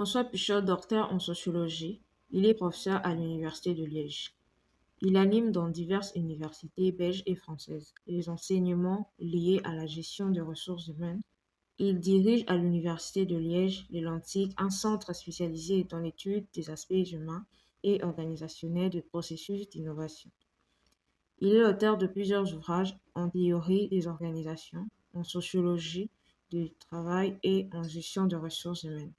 François Pichot, docteur en sociologie, il est professeur à l'Université de Liège. Il anime dans diverses universités belges et françaises les enseignements liés à la gestion des ressources humaines. Il dirige à l'Université de Liège les Lentilles, un centre spécialisé dans l'étude des aspects humains et organisationnels du processus d'innovation. Il est l'auteur de plusieurs ouvrages en théorie des organisations, en sociologie du travail et en gestion des ressources humaines.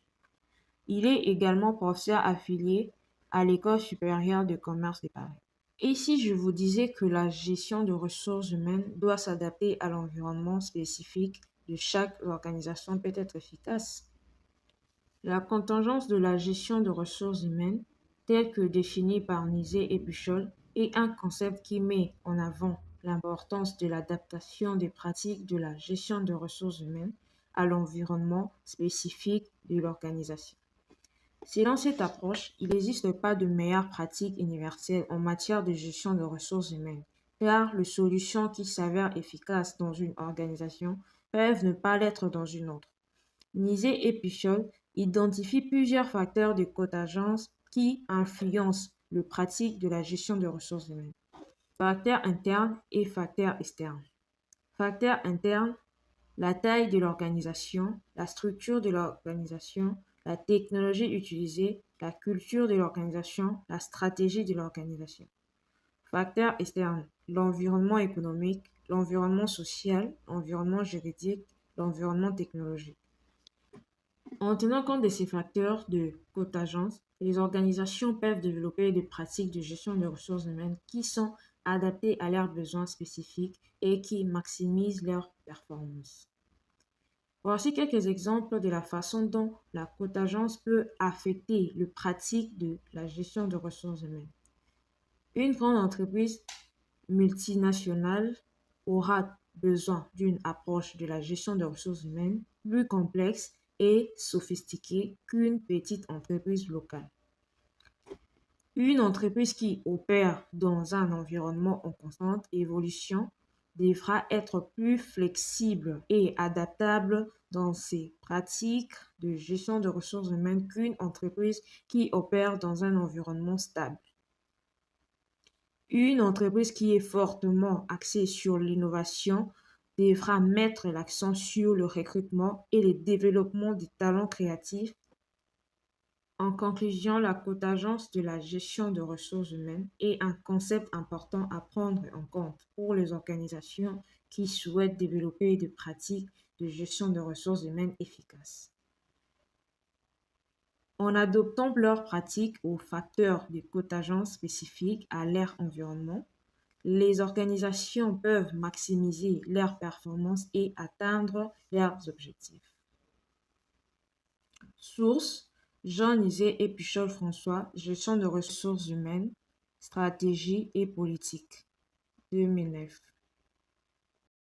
Il est également professeur affilié à l'École supérieure de commerce de Paris. Et si je vous disais que la gestion de ressources humaines doit s'adapter à l'environnement spécifique de chaque organisation peut être efficace? La contingence de la gestion de ressources humaines, telle que définie par Nizet et Buchol, est un concept qui met en avant l'importance de l'adaptation des pratiques de la gestion de ressources humaines à l'environnement spécifique de l'organisation. Selon cette approche, il n'existe pas de meilleure pratique universelle en matière de gestion de ressources humaines, car les solutions qui s'avèrent efficaces dans une organisation peuvent ne pas l'être dans une autre. Nizet et Pichol identifient plusieurs facteurs de contingence qui influencent les pratiques de la gestion de ressources humaines. Facteurs internes et facteurs externes. Facteurs internes, la taille de l'organisation, la structure de l'organisation, la technologie utilisée, la culture de l'organisation, la stratégie de l'organisation. Facteurs externes, l'environnement économique, l'environnement social, l'environnement juridique, l'environnement technologique. En tenant compte de ces facteurs de contingence, les organisations peuvent développer des pratiques de gestion de ressources humaines qui sont adaptées à leurs besoins spécifiques et qui maximisent leur performance. Voici quelques exemples de la façon dont la contingence peut affecter les pratiques de la gestion de ressources humaines. Une grande entreprise multinationale aura besoin d'une approche de la gestion des ressources humaines plus complexe et sophistiquée qu'une petite entreprise locale. Une entreprise qui opère dans un environnement en constante évolution devra être plus flexible et adaptable dans ses pratiques de gestion de ressources humaines qu'une entreprise qui opère dans un environnement stable. Une entreprise qui est fortement axée sur l'innovation devra mettre l'accent sur le recrutement et le développement des talents créatifs. En conclusion, la contingence de la gestion de ressources humaines est un concept important à prendre en compte pour les organisations qui souhaitent développer des pratiques de gestion de ressources humaines efficaces. En adoptant leurs pratiques aux facteurs de contingence spécifiques à leur environnement, les organisations peuvent maximiser leurs performances et atteindre leurs objectifs. Source: Jean Nizet et Pichol François, Gestion de ressources humaines, stratégie et politique, 2009.